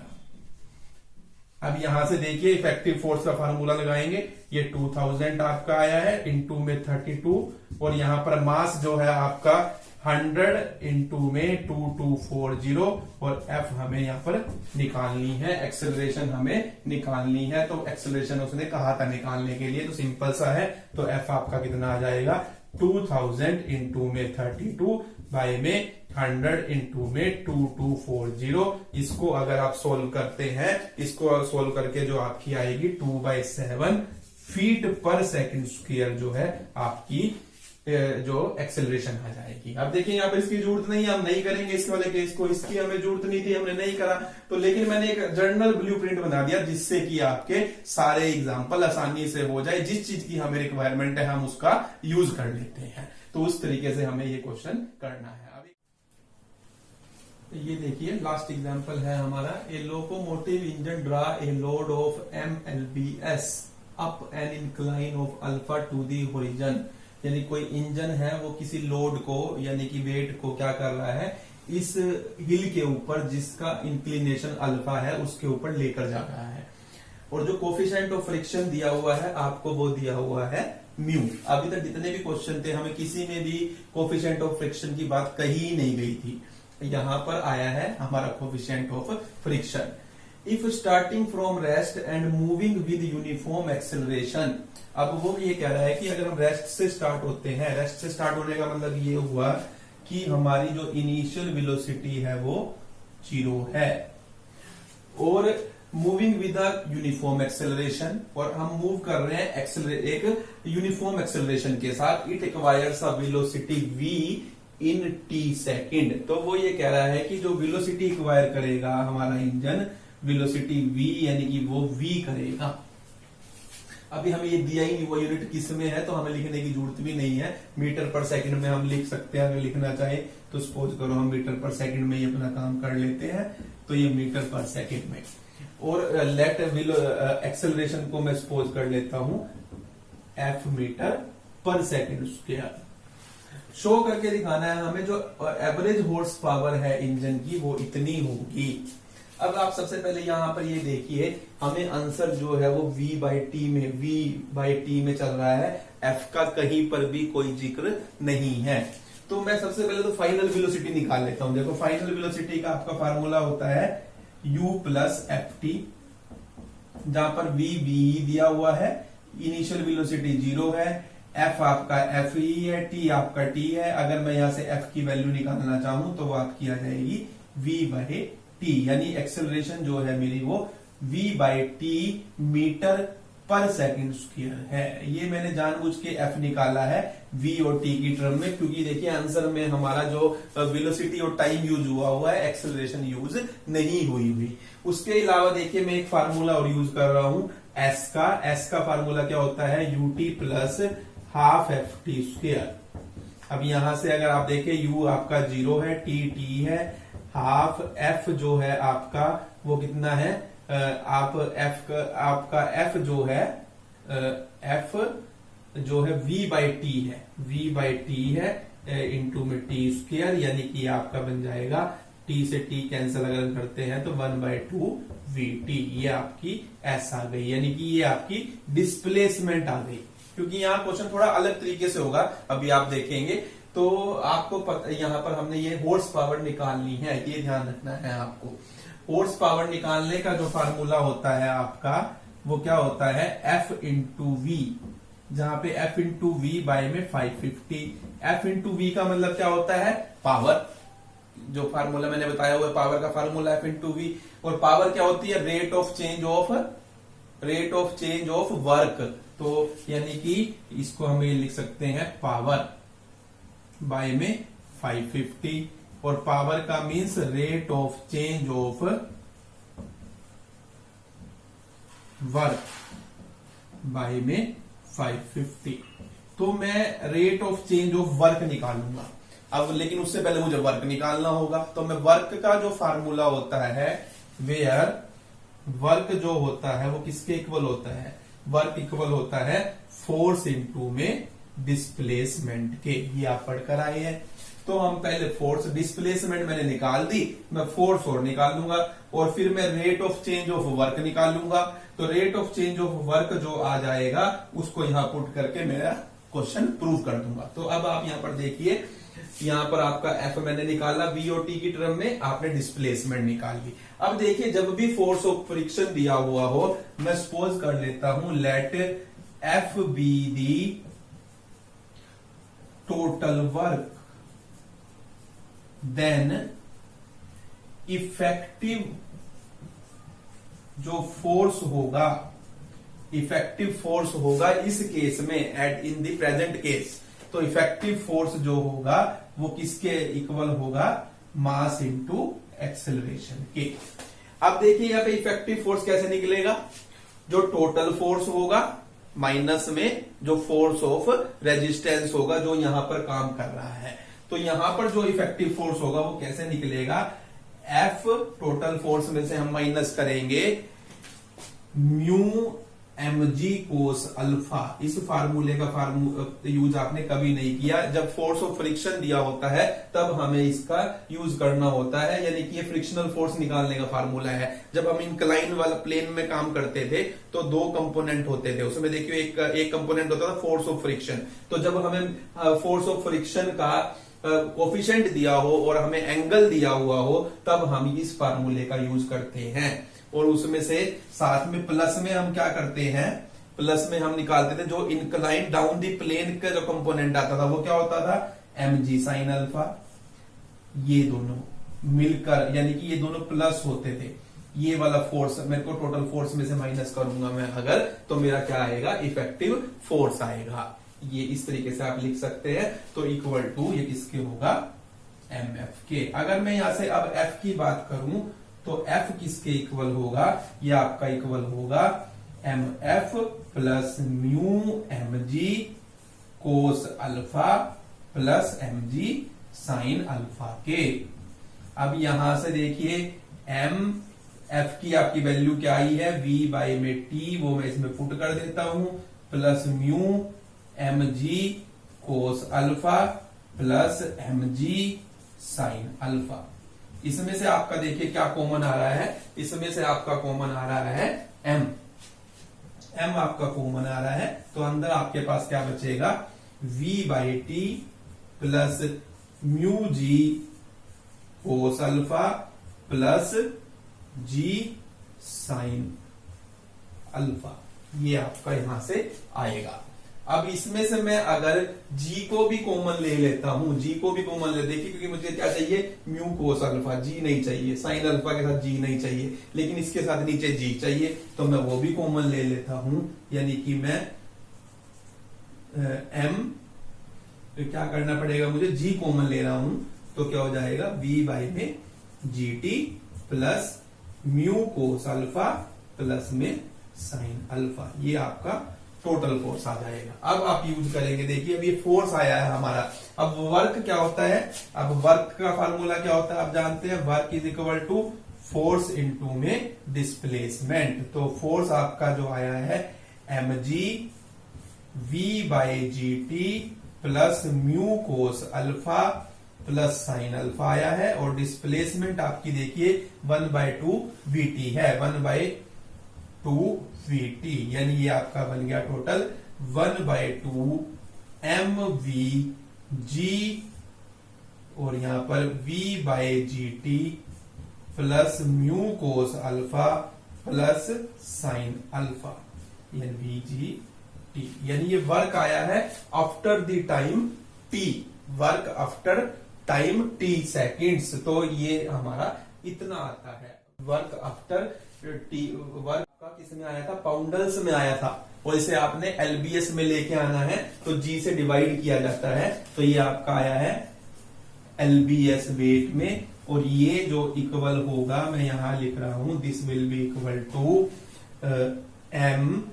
अब यहां से देखिए इफेक्टिव फोर्स का फार्मूला लगाएंगे, ये 2000 आपका आया है इंटू में 32, और यहां पर मास जो है आपका 100 इंटू में 2240, और एफ हमें यहां पर निकालनी है, एक्सेलरेशन हमें निकालनी है। तो एक्सेलरेशन उसने कहा था निकालने के लिए, तो सिंपल सा है। तो एफ आपका कितना आ जाएगा, 2000 इंटू में 32 बाय में 100 इंटू में 2240। इसको अगर आप सोल्व करते हैं, इसको सोल्व करके जो आपकी आएगी 2/7 फीट पर सेकंड स्क्वायर जो है आपकी जो एक्सेलरेशन आ जाएगी। अब देखिए यहाँ पर इसकी जरूरत नहीं है, हम नहीं करेंगे इस वाले केस को, इसकी हमें जरूरत नहीं थी, हमने नहीं करा। तो लेकिन मैंने एक जर्नल ब्लूप्रिंट बना दिया जिससे कि आपके सारे एग्जांपल आसानी से हो जाए, जिस चीज की हमें रिक्वायरमेंट है हम उसका यूज कर लेते हैं। तो उस तरीके से हमें ये क्वेश्चन करना है। अभी ये देखिए लास्ट एग्जांपल है हमारा, a locomotive engine draw a load of MLBS up an incline of alpha to the horizon. यानी कोई इंजन है वो किसी लोड को यानी कि वेट को क्या कर रहा है, इस हिल के ऊपर जिसका इंक्लिनेशन अल्फा है उसके ऊपर लेकर जा रहा है, और जो कोफिशिएंट ऑफ फ्रिक्शन दिया हुआ है आपको वो दिया हुआ है म्यू। अभी तक जितने भी क्वेश्चन थे हमें किसी में भी कोफिशिएंट ऑफ फ्रिक्शन की बात कही नहीं गई थी, यहां पर आया है हमारा coefficient of friction. If starting from rest and moving with uniform acceleration. अब वो ये कह रहा है कि अगर हम रेस्ट से स्टार्ट होते हैं, रेस्ट से स्टार्ट होने का मतलब ये हुआ कि हमारी जो इनिशियल वेलोसिटी है वो 0 है, और मूविंग विद यूनिफॉर्म एक्सेलरेशन, और हम मूव कर रहे हैं एक यूनिफॉर्म एक्सेलरेशन के साथ। It acquires a velocity v in t second. तो वो ये कह रहा है कि जो वेलोसिटी एक्वायर करेगा हमारा इंजन, वेलोसिटी v यानी कि वो v करेगा। अभी हमें ये दिया ही नहीं, वो यूनिट किस में है तो हमें लिखने की जरूरत भी नहीं है, मीटर पर सेकंड में हम लिख सकते हैं अगर लिखना चाहे तो। सपोज करो हम मीटर पर सेकंड में ही अपना काम कर लेते हैं, तो ये मीटर पर सेकंड में, और लेट एक्सेलरेशन को मैं सपोज कर लेता हूं f मीटर पर सेकंड स्क्वायर। शो करके दिखाना है हमें जो एवरेज हॉर्स पावर है इंजन की वो इतनी होगी। अब आप सबसे पहले यहां पर ये देखिए, हमें आंसर जो है वो v/t में चल रहा है, f का कहीं पर भी कोई जिक्र नहीं है। तो मैं सबसे पहले तो फाइनल वेलोसिटी निकाल लेता हूं। देखो फाइनल वेलोसिटी का आपका फार्मूला होता है u प्लस एफ टी, जहां पर v दिया हुआ है, इनिशियल वेलोसिटी 0 है, f आपका f ही है, t आपका t है। अगर मैं यहां से f की वैल्यू निकालना चाहूं तो वो आपकी आ जाएगी v बाय टी, यानी एक्सेलरेशन जो है मेरी वो v बाय टी मीटर पर सेकंड स्क्वायर है। ये मैंने जानबूझ के f निकाला है v और t की टर्म में, क्योंकि देखिए आंसर में हमारा जो वेलोसिटी और टाइम यूज हुआ है, एक्सेलरेशन यूज नहीं हुई। उसके अलावा देखिए मैं एक फार्मूला और यूज कर रहा हूं s का फार्मूला क्या होता है, ut plus half F T square. अब यहां से अगर आप देखें u आपका 0 है, t है, हाफ f जो है आपका वो कितना है, आपका f जो है f जो है v बाई टी है इंटू में टी स्क्वायर, यानी कि आपका बन जाएगा t से t कैंसिल अगर हम करते हैं तो 1/2 vt। ये आपकी s आ गई, यानी कि ये आपकी डिस्प्लेसमेंट आ गई। क्योंकि यहाँ क्वेश्चन थोड़ा अलग तरीके से होगा, अभी आप देखेंगे तो आपको पता, यहाँ पर हमने ये हॉर्स पावर निकालनी है, ये ध्यान रखना है आपको। हॉर्स पावर निकालने का जो फार्मूला होता है आपका वो क्या होता है, F इंटू वी, जहां पे F इंटू वी बाय में 550। F इंटू वी का मतलब क्या होता है, पावर। जो फार्मूला मैंने बताया हुआ है पावर का फार्मूला F इंटू वी, और पावर क्या होती है, rate of change of work. तो यानी कि इसको हम ये लिख सकते हैं पावर बाय में 550, और पावर का means rate of change of work by में 550। तो मैं rate of change of work निकालूंगा अब, लेकिन उससे पहले मुझे वर्क निकालना होगा। तो मैं वर्क का जो फार्मूला होता है, वेयर वर्क जो होता है वो किसके इक्वल होता है, वर्क इक्वल होता है फोर्स इनटू में डिस्प्लेसमेंट के। ये आप पढ़कर आए हैं। तो हम पहले फोर्स, डिस्प्लेसमेंट मैंने निकाल दी, मैं फोर्स और निकाल लूंगा, और फिर मैं rate of change of work निकाल लूंगा। तो rate of change of work जो आ जाएगा उसको यहां पुट करके मेरा क्वेश्चन प्रूव कर दूंगा। तो अब आप यहां पर देखिए, यहां पर आपका एफ मैंने निकाला, वी और टी की टर्म में आपने डिस्प्लेसमेंट निकाल ली। अब देखिए जब भी फोर्स ऑफ फ्रिक्शन दिया हुआ हो, मैं सपोज कर लेता हूं let F be the total work, then effective जो फोर्स होगा, इफेक्टिव फोर्स होगा इस केस में, at in the present case, तो इफेक्टिव फोर्स जो होगा वो किसके इक्वल होगा, मास इनटू एक्सेलरेशन के। अब देखिए यहां पे इफेक्टिव फोर्स कैसे निकलेगा, जो टोटल फोर्स होगा माइनस में जो फोर्स ऑफ रेजिस्टेंस होगा जो यहां पर काम कर रहा है। तो यहां पर जो इफेक्टिव फोर्स होगा वो कैसे निकलेगा, एफ टोटल फोर्स में से हम माइनस करेंगे म्यू mg कोस अल्फा। इस फार्मूले का यूज आपने कभी नहीं किया। जब फोर्स ऑफ फ्रिक्शन दिया होता है तब हमें इसका यूज करना होता है, यानी कि ये फ्रिक्शनल फोर्स निकालने का फार्मूला है। जब हम इंक्लाइन वाला प्लेन में काम करते थे तो दो कंपोनेंट होते थे, उसमें देखिए एक कंपोनेंट होता था फोर्स ऑफ फ्रिक्शन। तो जब हमें फोर्स ऑफ फ्रिक्शन का कोफिशिएंट दिया हो और हमें एंगल दिया हुआ हो तब हम इस फार्मूले का यूज करते हैं। और उसमें से साथ में प्लस में हम क्या करते हैं, प्लस में हम निकालते थे जो इंक्लाइन डाउन दी प्लेन का जो कंपोनेंट आता था वो क्या होता था, mg साइन अल्फा। ये दोनों मिलकर, यानी कि ये दोनों प्लस होते थे। ये वाला फोर्स मेरे को टोटल फोर्स में से माइनस करूंगा मैं अगर, तो मेरा क्या आएगा, इफेक्टिव फोर्स आएगा। ये इस तरीके से आप लिख सकते हैं। तो इक्वल टू ये किसके होगा, mf के। अगर मैं यहां से अब f की बात करूं तो f किसके इक्वल होगा, ये आपका इक्वल होगा mf प्लस म्यू mg कोस alpha plus mg sine alpha के। अब यहां से देखिए f की आपकी वैल्यू क्या आई है, v बाई में t, वो मैं इसमें पुट कर देता हूं, प्लस म्यू mg कोस alpha plus mg sine alpha. इसमें से आपका देखिए क्या कॉमन आ रहा है, इसमें से आपका कॉमन आ रहा है m आपका कॉमन आ रहा है। तो अंदर आपके पास क्या बचेगा, v by T plus mu G cos alpha plus G sine alpha. ये आपका यहां से आएगा। अब इसमें से मैं अगर जी को भी कॉमन ले लेता हूं, जी को भी कॉमन ले, देखिए क्योंकि मुझे क्या चाहिए, म्यू कोस अल्फा, जी नहीं चाहिए, साइन अल्फा के साथ जी नहीं चाहिए, लेकिन इसके साथ नीचे जी चाहिए, तो मैं वो भी कॉमन ले लेता हूं। यानी कि मैं एम क्या करना पड़ेगा, मुझे जी कॉमन ले रहा हूं, तो क्या हो जाएगा, वी बाई में जी T plus mu cos alpha plus में साइन अल्फा। ये आपका टोटल फोर्स आ जाएगा। अब आप यूज करेंगे, देखिए अब ये फोर्स आया है हमारा। अब वर्क क्या होता है, अब वर्क का फार्मूला क्या होता है आप जानते हैं, work is equal to force into में डिस्प्लेसमेंट। तो फोर्स आपका जो आया है M G V by G T plus mu cos alpha plus sine alpha आया है, और डिस्प्लेसमेंट आपकी देखिए 1/2 वीटी है, 1/2 वीटी, यानी ये आपका बन गया टोटल 1/2 एम वी जी, और यहां पर v by G T plus mu cos alpha plus sine alpha, यानी वी जी टी। यानी ये वर्क आया है after the time T, work after time T seconds. तो ये हमारा इतना आता है वर्क आफ्टर टी। वर्क का किस में आया था, पाउंडल्स में आया था, और इसे आपने एलबीएस में लेके आना है, तो जी से डिवाइड किया जाता है, तो ये आपका आया है एलबीएस वेट में। और ये जो इक्वल होगा, मैं यहां लिख रहा हूं, this will be equal to M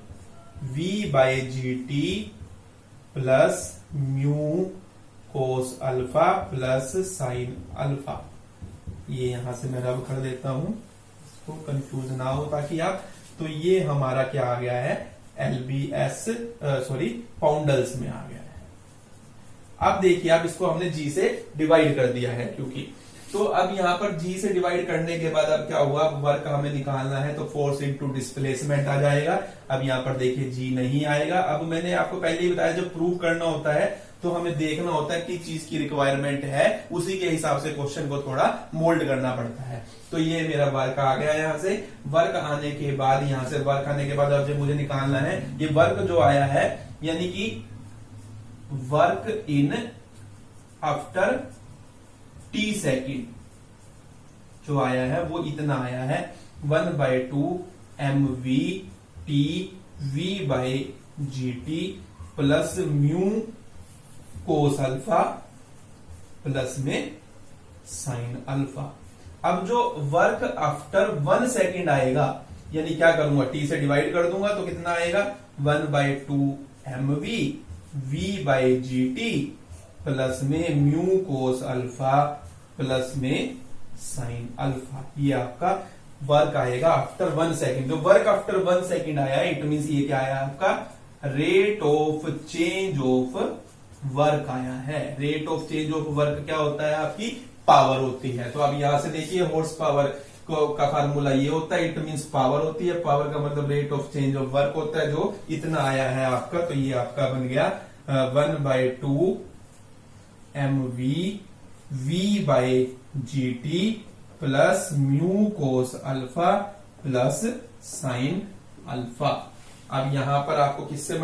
V by G T plus mu cos alpha plus sine alpha. ये यहां से मैं रब कर देता हूं, इसको कंफ्यूज ना हो ताकि आप। तो ये हमारा क्या आ गया है, एलबीएस सॉरी पाउंडल्स में आ गया है। अब देखिए, अब इसको हमने जी से डिवाइड कर दिया है, क्योंकि तो अब यहां पर जी से डिवाइड करने के बाद अब क्या हुआ, वर्क हमें निकालना है, तो फोर्स इनटू डिस्प्लेसमेंट आ जाएगा। अब यहां पर देखिए जी नहीं आएगा। अब मैंने आपको पहले ही बताया, जब प्रूव करना होता है तो हमें देखना होता है कि चीज की रिक्वायरमेंट है, उसी के हिसाब से क्वेश्चन को थोड़ा मोल्ड करना पड़ता है। तो ये मेरा वर्क आ गया यहां से। वर्क आने के बाद, यहां से वर्क आने के बाद अब जब मुझे निकालना है, ये वर्क जो आया है, यानी कि work in after T second जो आया है वो इतना आया है, 1/2 M V T V by G T plus mu cos alpha plus में साइन अल्फा। अब जो वर्क आफ्टर 1 सेकेंड आएगा, यानी क्या करूंगा, टी से डिवाइड कर दूंगा, तो कितना आएगा, 1/2 M V by G T plus में म्यू कोस अल्फा प्लस में साइन अल्फा। ये आपका वर्क आएगा आफ्टर 1 सेकेंड। जो वर्क आफ्टर 1 सेकेंड आया, इट मीन ये क्या आया आपका, rate of change of work आया है। Rate of change of work क्या होता है, आपकी पावर होती है। तो अब यहां से देखिए, हॉर्स पावर का फार्मूला ये होता है, इट मीन्स पावर होती है, पावर का मतलब rate of change of work होता है, जो इतना आया है आपका। तो ये आपका बन गया 1/2 M V by G T plus mu cos alpha plus sine alpha. अब यहां पर आपको किससे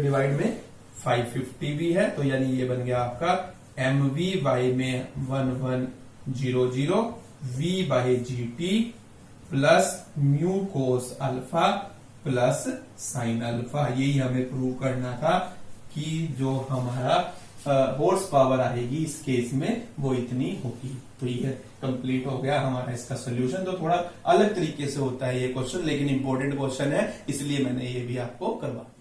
डिवाइड में 550 भी है, तो यानी ये बन गया आपका एम वी बाई में 1100 V by G T plus mu cos alpha plus sine alpha. यही हमें प्रूव करना था कि जो हमारा हॉर्स पावर आएगी इस केस में वो इतनी होगी। तो ये कंप्लीट हो गया हमारा इसका सोल्यूशन। तो थोड़ा अलग तरीके से होता है ये क्वेश्चन, लेकिन इंपॉर्टेंट क्वेश्चन है, इसलिए मैंने ये भी आपको करवा दिया।